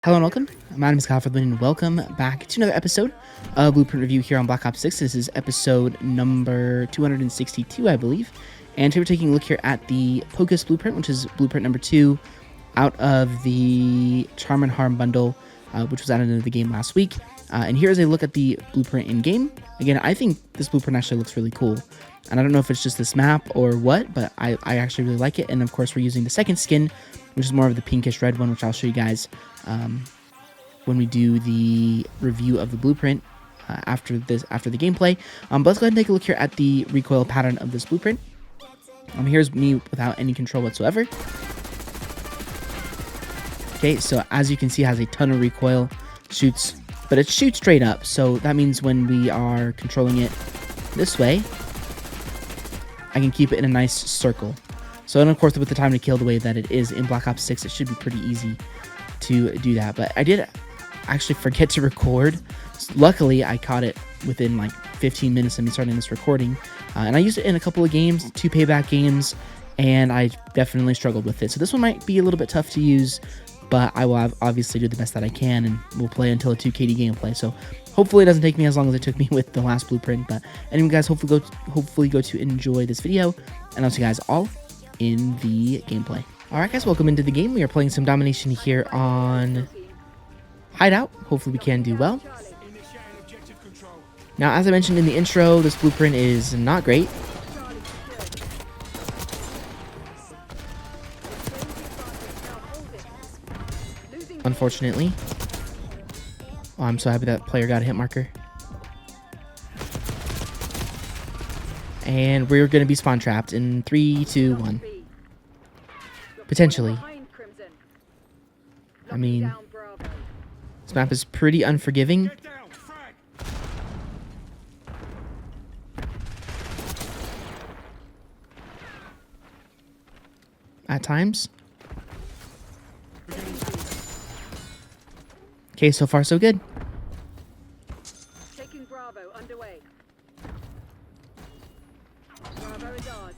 Hello and welcome. My name is Kyle FtW and welcome back to another episode of Blueprint Review here on Black Ops 6. This is episode number 262, I believe. And today we're taking a look here at the Pocus blueprint, which is blueprint number 2 out of the Charm and Harm bundle, which was added into the game last week. And here's a look at the blueprint in-game. Again, I think this blueprint actually looks really cool. And I don't know if it's just this map or what, but I actually really like it. And of course, we're using the second skin, which is more of the pinkish red one, which I'll show you guys when we do the review of the blueprint after the gameplay. But let's go ahead and take a look here at the recoil pattern of this blueprint. Here's me without any control whatsoever. Okay, so as you can see, it has a ton of recoil, but it shoots straight up. So that means when we are controlling it this way, I can keep it in a nice circle. So, and of course, with the time to kill the way that it is in Black Ops 6, it should be pretty easy to do that. But I did actually forget to record. Luckily, I caught it within like 15 minutes of me starting this recording. And I used it in a couple of games, 2 payback games, and I definitely struggled with it. So this one might be a little bit tough to use, but I will obviously do the best that I can, and we'll play until a 2KD gameplay. So hopefully it doesn't take me as long as it took me with the last blueprint. But anyway, guys, hopefully go to enjoy this video, and I'll see you guys all in the gameplay. Alright guys, welcome into the game. We are playing some domination here on Hideout. Hopefully we can do well. Now, as I mentioned in the intro, this blueprint is not great. Unfortunately. Oh, I'm so happy that player got a hit marker. And we're going to be spawn trapped in 3, 2, 1. Potentially. I mean, this map is pretty unforgiving. At times. Okay, so far so good. Taking Bravo underway. Bravo is ours.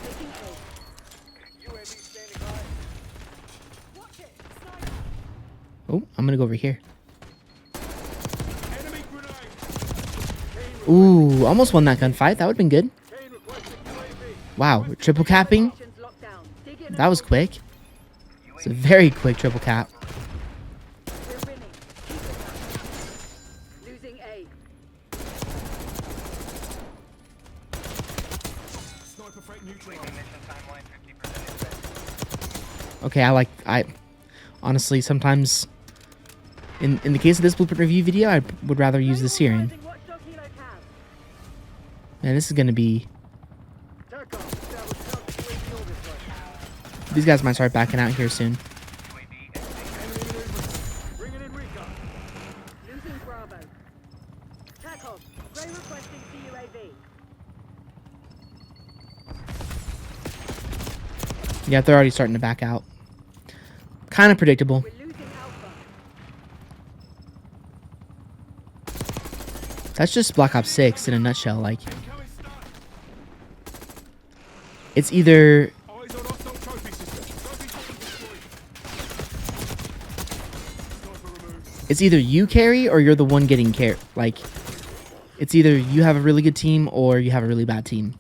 Taking A. UAV standing by. Watch it. Sniper. Oh, I'm gonna go over here. Ooh, almost won that gunfight. That would've been good. Wow, we're triple capping. That was quick. It's a very quick triple cap. We're winning. Losing A. Okay, I honestly sometimes in the case of this blueprint review video, I would rather use the Syrian. Man, this is gonna be. These guys might start backing out here soon. Losing Bravo. TACOM. Ray requesting CUAV. Yeah, they're already starting to back out. Kind of predictable. We're losing Alpha. That's just Black Ops 6 in a nutshell. Like, it's either you carry or you're the one getting carried. Like, it's either you have a really good team or you have a really bad team.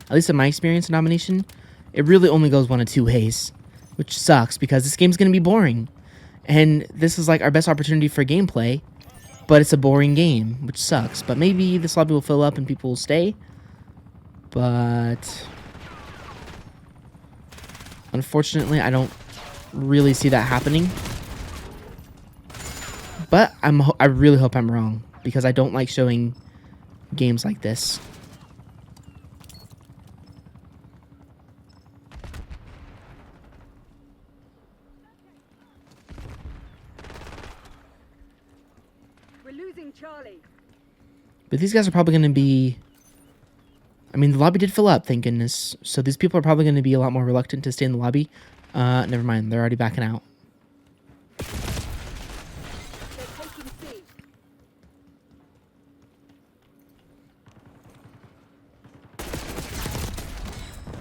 At least in my experience in domination, it really only goes one of 2 ways, which sucks because this game's gonna be boring, and this is like our best opportunity for gameplay, but it's a boring game, which sucks. But maybe this lobby will fill up and people will stay, but unfortunately, I don't really see that happening. But I really hope I'm wrong, because I don't like showing games like this. We're losing Charlie. But these guys are probably going to be. I mean, the lobby did fill up, thank goodness. So these people are probably going to be a lot more reluctant to stay in the lobby. Never mind, they're already backing out.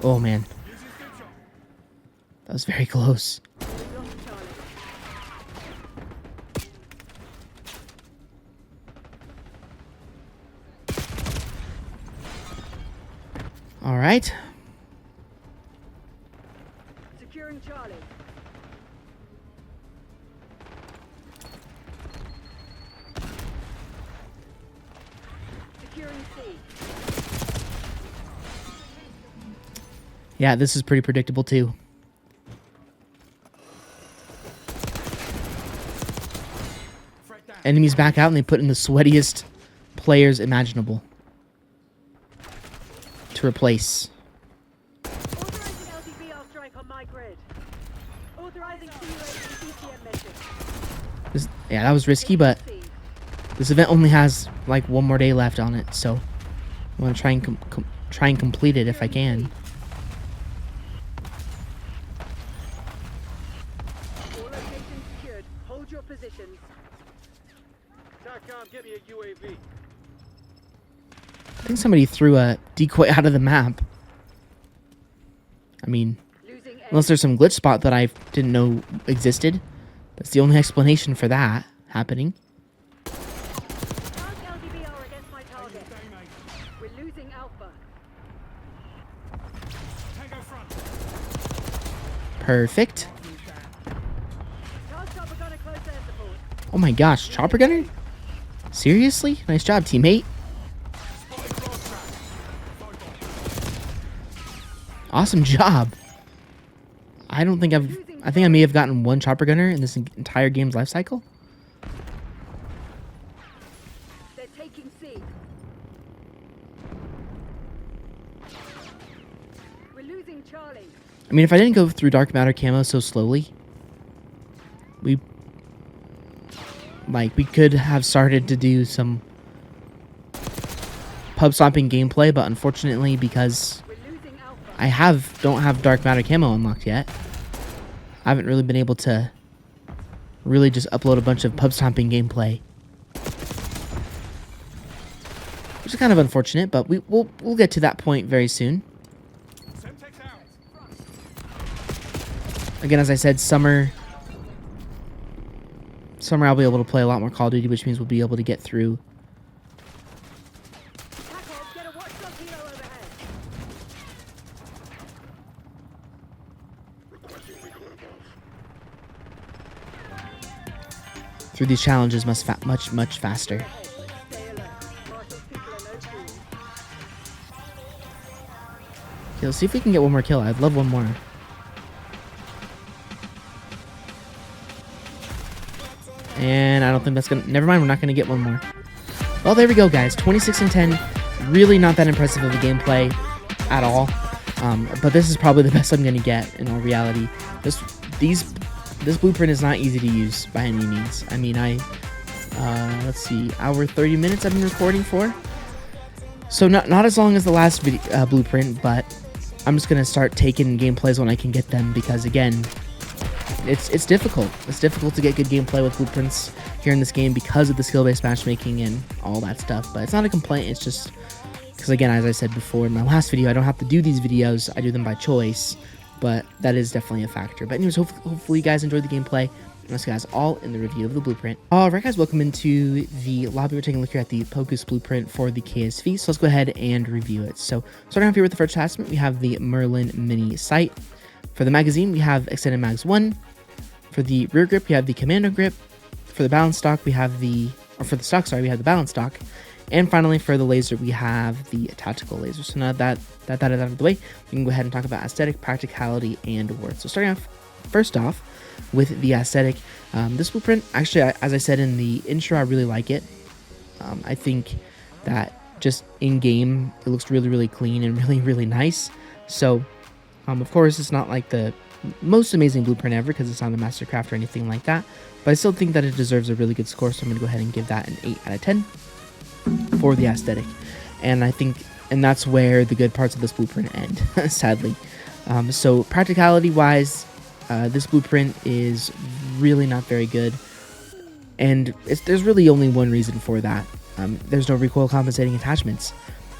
Oh, man. That was very close. We've lost Charlie. All right. Securing Charlie. Securing C. Yeah, this is pretty predictable too. Enemies back out and they put in the sweatiest players imaginable to replace. Authorizing LTV strike on my grid. Authorizing CUA and ECM mission. Yeah, that was risky, but C. this event only has like one more day left on it, so I want to try and complete it if I can. All locations secured. Hold your positions. TACCOM, get me a UAV. I think somebody threw a decoy out of the map. I mean, Losing A. unless there's some glitch spot that I didn't know existed. That's the only explanation for that happening. Target LTV against my target. We're losing Alpha. Tango front. Perfect. Charge chopper gunner close air support. Oh my gosh, chopper gunner? Seriously? Nice job, teammate. Spotted broad track. Awesome job. I think I may have gotten one chopper gunner in this entire game's life cycle. They're taking C. We're losing Charlie. I mean, if I didn't go through dark matter camo so slowly, we could have started to do some pub stomping gameplay, but unfortunately, because We're losing Alpha. I don't have dark matter camo unlocked yet, I haven't really been able to really just upload a bunch of pub stomping gameplay, which is kind of unfortunate. But we'll get to that point very soon. Semtex out. Again, as I said, summer I'll be able to play a lot more Call of Duty, which means we'll be able to get through. TACOM, get a watchdog helo overhead. Through these challenges much faster. Stay alert. Marshal's people are no fools. Okay, let's see if we can get one more kill. I'd love one more. And I don't think that's gonna... Never mind, we're not gonna get one more. Well, there we go, guys. 26 and 10. Really not that impressive of a gameplay at all. But this is probably the best I'm gonna get in all reality. This blueprint is not easy to use by any means. I mean, let's see, hour 30 minutes I've been recording for. So not as long as the last video, blueprint, but I'm just gonna start taking gameplays when I can get them, because again, it's difficult. It's difficult to get good gameplay with blueprints here in this game because of the skill-based matchmaking and all that stuff. But it's not a complaint. It's just because, again, as I said before in my last video, I don't have to do these videos. I do them by choice, but that is definitely a factor. But anyways, hopefully you guys enjoyed the gameplay. And I'll see you guys all in the review of the blueprint. Alright guys, welcome into the lobby. We're taking a look here at the Pocus blueprint for the KSV. So let's go ahead and review it. So starting off here with the first attachment, we have the Merlin mini sight. For the magazine, we have extended mags 1. For the rear grip, we have the commando grip. For the balance stock, we have the balance stock. And finally, for the laser, we have the tactical laser. So now that is out of the way, we can go ahead and talk about aesthetic, practicality, and worth. So starting off, first off, with the aesthetic, this blueprint, actually, as I said in the intro, I really like it. I think that just in-game, it looks really, really clean and really, really nice. So, of course, it's not like the most amazing blueprint ever because it's not a mastercraft or anything like that, but I still think that it deserves a really good score, so I'm going to go ahead and give that an 8 out of 10 for the aesthetic. And I think, and that's where the good parts of this blueprint end, sadly. So practicality wise, this blueprint is really not very good, and there's really only one reason for that. There's no recoil compensating attachments,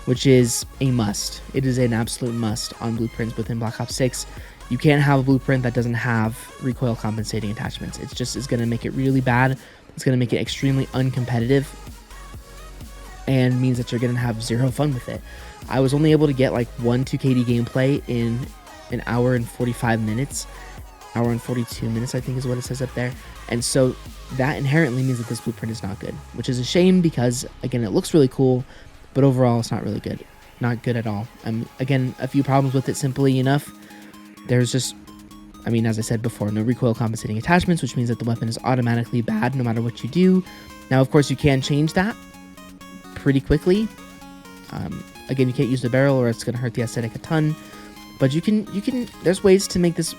which is a must. It is an absolute must on blueprints within Black Ops 6. You can't have a blueprint that doesn't have recoil compensating attachments. It's just is going to make it really bad. It's going to make it extremely uncompetitive, and means that you're going to have zero fun with it. I was only able to get like 1 2KD gameplay in an hour and 45 minutes. Hour and 42 minutes, I think is what it says up there. And so that inherently means that this blueprint is not good, which is a shame because, again, it looks really cool, but overall it's not really good. Not good at all. Again, a few problems with it simply enough. There's just, I mean, as I said before, no recoil compensating attachments, which means that the weapon is automatically bad no matter what you do. Now, of course, you can change that pretty quickly. Again, you can't use the barrel or it's going to hurt the aesthetic a ton, but you can, there's ways to make this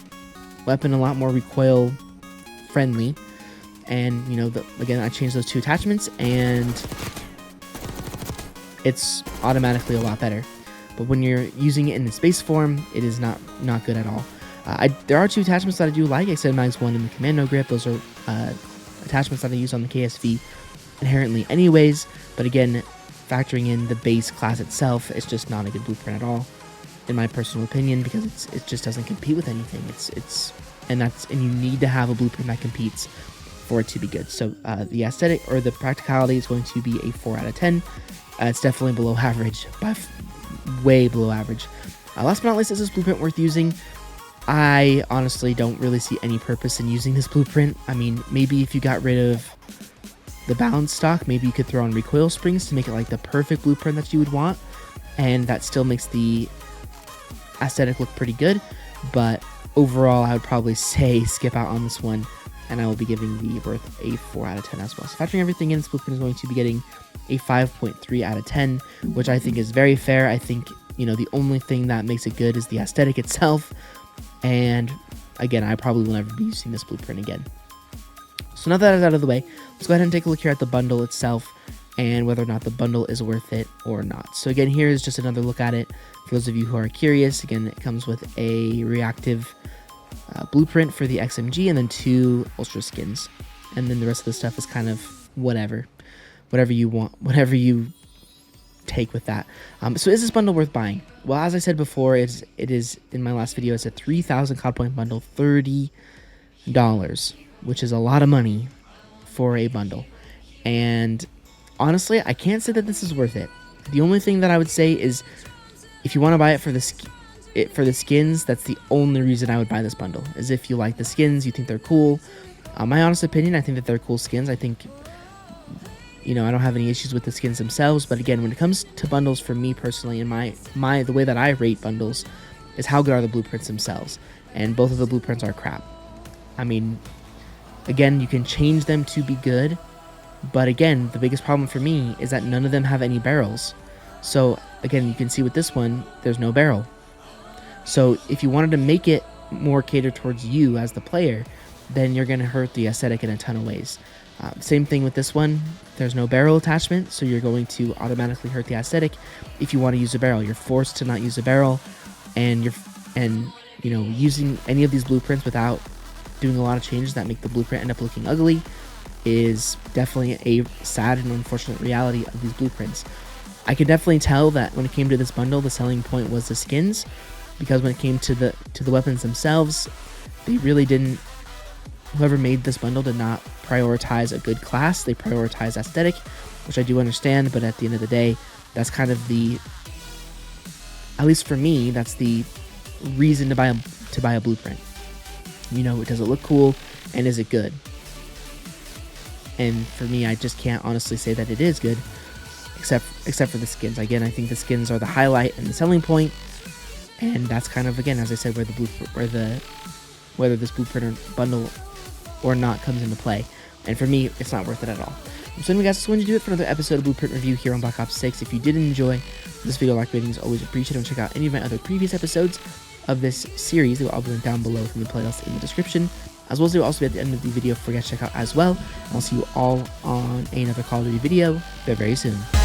weapon a lot more recoil friendly. And, you know, again, I changed those 2 attachments and it's automatically a lot better. But when you're using it in the space form, it is not good at all. There are 2 attachments that I do like. I said Mags 1 and the Commando Grip. Those are attachments that I use on the KSV inherently anyways. But again, factoring in the base class itself, it's just not a good blueprint at all, in my personal opinion, because it just doesn't compete with anything. And you need to have a blueprint that competes for it to be good. So the aesthetic or the practicality is going to be a 4 out of 10. It's definitely below average, way below average. Last but not least, is this blueprint worth using? I honestly don't really see any purpose in using this blueprint. I mean, maybe if you got rid of the balance stock, maybe you could throw on recoil springs to make it like the perfect blueprint that you would want, and that still makes the aesthetic look pretty good. But overall, I would probably say skip out on this one, and I will be giving the Birth a 4 out of 10 as well. So factoring everything in, this blueprint is going to be getting a 5.3 out of 10, which I think is very fair. I think, you know, the only thing that makes it good is the aesthetic itself, and again, I probably will never be using this blueprint again. So now that is out of the way, let's go ahead and take a look here at the bundle itself and whether or not the bundle is worth it or not. So again, here is just another look at it. For those of you who are curious, again, it comes with a reactive blueprint for the XMG and then 2 ultra skins. And then the rest of the stuff is kind of whatever you want, whatever you take with that. So is this bundle worth buying? Well, as I said before, it is in my last video, it's a 3,000 COD point bundle, $30, which is a lot of money for a bundle. And honestly, I can't say that this is worth it. The only thing that I would say is if you want to buy it for the skins, that's the only reason I would buy this bundle, is if you like the skins, you think they're cool. My honest opinion, I think that they're cool skins. I think, you know, I don't have any issues with the skins themselves, but again, when it comes to bundles, for me personally, and the way that I rate bundles is how good are the blueprints themselves, and both of the blueprints are crap. I mean, again, you can change them to be good, but again, the biggest problem for me is that none of them have any barrels. So again, you can see with this one, there's no barrel. So if you wanted to make it more catered towards you as the player, then you're going to hurt the aesthetic in a ton of ways. Same thing with this one, there's no barrel attachment, so you're going to automatically hurt the aesthetic. If you want to use a barrel, you're forced to not use a barrel, and you know, using any of these blueprints without doing a lot of changes that make the blueprint end up looking ugly is definitely a sad and unfortunate reality of these blueprints. I could definitely tell that when it came to this bundle, the selling point was the skins, because when it came to the weapons themselves, they really didn't. Whoever made this bundle did not prioritize a good class. They prioritized aesthetic, which I do understand, but at the end of the day, that's kind of at least for me, that's the reason to buy a blueprint. You know, does it look cool, and is it good? And for me, I just can't honestly say that it is good, except for the skins. Again, I think the skins are the highlight and the selling point, and that's kind of, again, as I said, whether this blueprint or bundle or not comes into play. And for me, it's not worth it at all. So anyway, guys, that's going to do it for another episode of Blueprint Review here on Black Ops 6. If you did enjoy this video, like rating is always appreciated. And check out any of my other previous episodes of this series. They will all be linked down below from the playlist in the description, as well as they will also be at the end of the video for you guys to check out as well. I'll see you all on another Call of Duty video very, very soon.